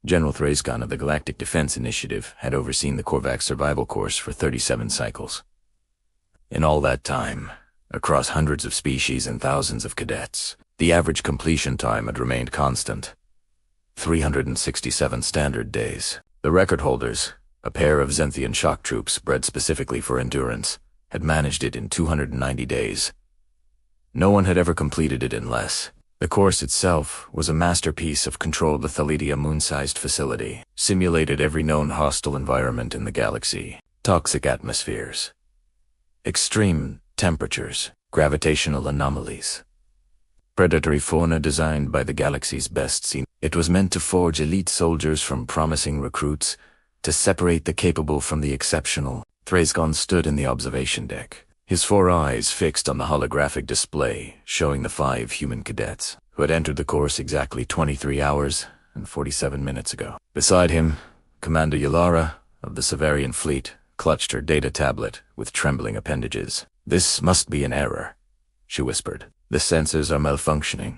General Thraskon of the Galactic Defense Initiative had overseen the Korvax survival course for 37 cycles. In all that time, across hundreds of species and thousands of cadets, the average completion time had remained constant. 367 standard days. The record holders, a pair of Zenthian shock troops bred specifically for endurance, had managed it in 290 days. No one had ever completed it in less. The course itself was a masterpiece of controlled Thalidia moon-sized facility, simulated every known hostile environment in the galaxy, toxic atmospheres, extreme temperatures, gravitational anomalies, predatory fauna designed by the galaxy's best seen. It was meant to forge elite soldiers from promising recruits, to separate the capable from the exceptional. Thraskon stood in the observation deck, his 4 eyes fixed on the holographic display showing the 5 human cadets who had entered the course exactly 23 hours and 47 minutes ago. Beside him, Commander Ylara of the Severian fleet clutched her data tablet with trembling appendages. "This must be an error," she whispered. "The sensors are malfunctioning."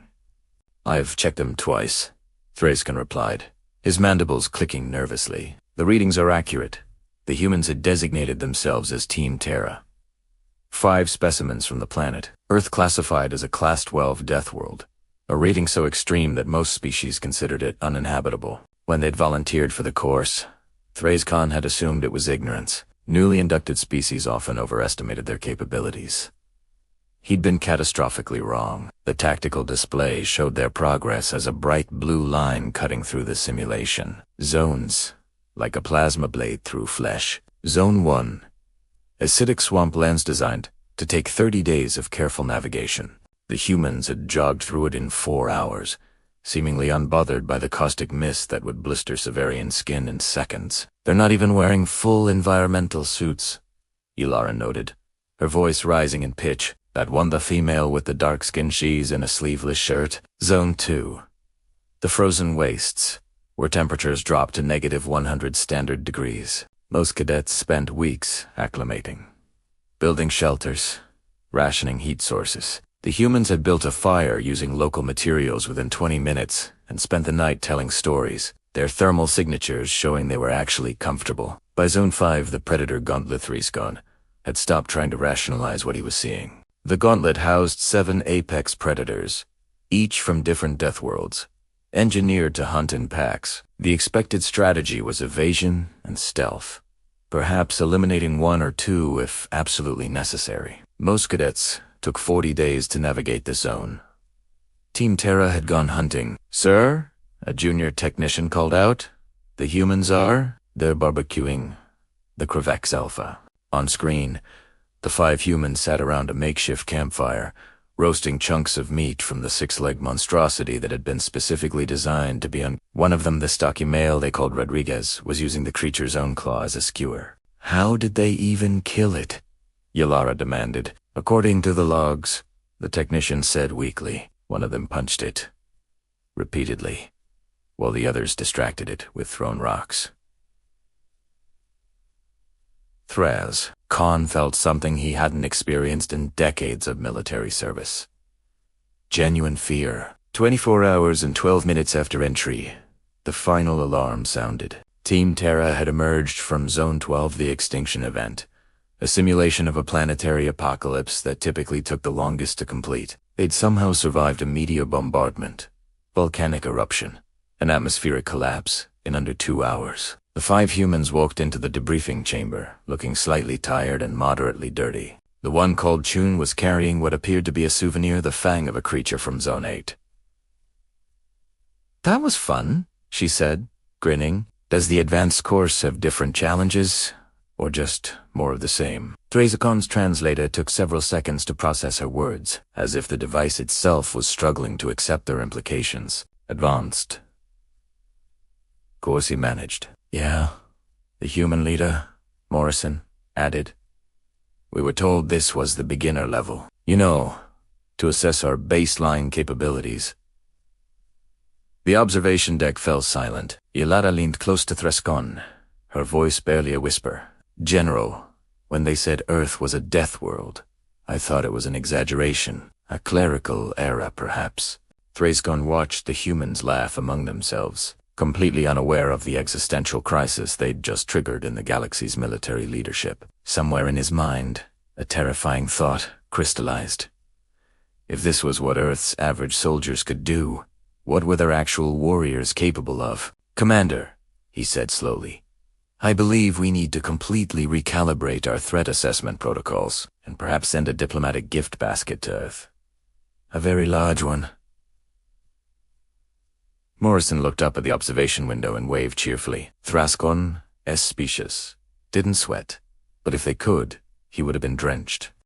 "I've checked them twice," Thraskon replied, his mandibles clicking nervously. "The readings are accurate. The humans had designated themselves as Team Terra. 5 specimens from the planet, Earth classified as a Class 12 death world, a rating so extreme that most species considered it uninhabitable. When they'd volunteered for the course, Thraskon had assumed it was ignorance. Newly inducted species often overestimated their capabilities. He'd been catastrophically wrong. The tactical display showed their progress as a bright blue line cutting through the simulation. Zones, like a plasma blade through flesh. Zone 1. Acidic swamp lands designed to take 30 days of careful navigation. The humans had jogged through it in 4 hours, seemingly unbothered by the caustic mist that would blister Severian skin in seconds. "They're not even wearing full environmental suits," Ylara noted, her voice rising in pitch. "That one, the female with the dark skin, she's in a sleeveless shirt." Zone 2. The frozen wastes, where temperatures dropped to -100 standard degrees. Most cadets spent weeks acclimating, building shelters, rationing heat sources. The humans had built a fire using local materials within 20 minutes and spent the night telling stories, their thermal signatures showing they were actually comfortable. By Zone 5, the Predator Gauntlet Thraskon had stopped trying to rationalize what he was seeing. The gauntlet housed 7 apex predators, each from different death worlds, engineered to hunt in packs. The expected strategy was evasion and stealth, perhaps eliminating 1 or 2 if absolutely necessary. Most cadets took 40 days to navigate the zone. Team Terra had gone hunting. "Sir?" a junior technician called out. "The humans are?" "They're barbecuing the Korvax Alpha." On screen, the 5 humans sat around a makeshift campfire, roasting chunks of meat from the 6-legged monstrosity that had been specifically designed to be on. One of them, the stocky male they called Rodriguez, was using the creature's own claw as a skewer. "How did they even kill it?" Ylara demanded. "According to the logs," the technician said weakly. "One of them punched it repeatedly, while the others distracted it with thrown rocks." Thraskon felt something he hadn't experienced in decades of military service. Genuine fear. 24 hours and 12 minutes after entry, the final alarm sounded. Team Terra had emerged from Zone 12, the extinction event, a simulation of a planetary apocalypse that typically took the longest to complete. They'd somehow survived a meteor bombardment, volcanic eruption, an atmospheric collapse in under 2 hours. The 5 humans walked into the debriefing chamber, looking slightly tired and moderately dirty. The one called Chun was carrying what appeared to be a souvenir, the fang of a creature from Zone 8. "That was fun," she said, grinning. "Does the advanced course have different challenges, or just more of the same?" Thrasakon's translator took several seconds to process her words, as if the device itself was struggling to accept their implications. "Advanced course," he managed. "Yeah," the human leader, Morrison, added. "We were told this was the beginner level. You know, to assess our baseline capabilities." The observation deck fell silent. Ylara leaned close to Thraskon, her voice barely a whisper. "General, when they said Earth was a death world, I thought it was an exaggeration, a clerical error perhaps." Thraskon watched the humans laugh among themselves. completely unaware of the existential crisis they'd just triggered in the galaxy's military leadership. Somewhere in his mind, a terrifying thought crystallized. If this was what Earth's average soldiers could do, what were their actual warriors capable of? "Commander," he said slowly, "I believe we need to completely recalibrate our threat assessment protocols, and perhaps send a diplomatic gift basket to Earth. A very large one." Morrison looked up at the observation window and waved cheerfully. Thraskon, S species. Didn't sweat, but if they could, he would have been drenched.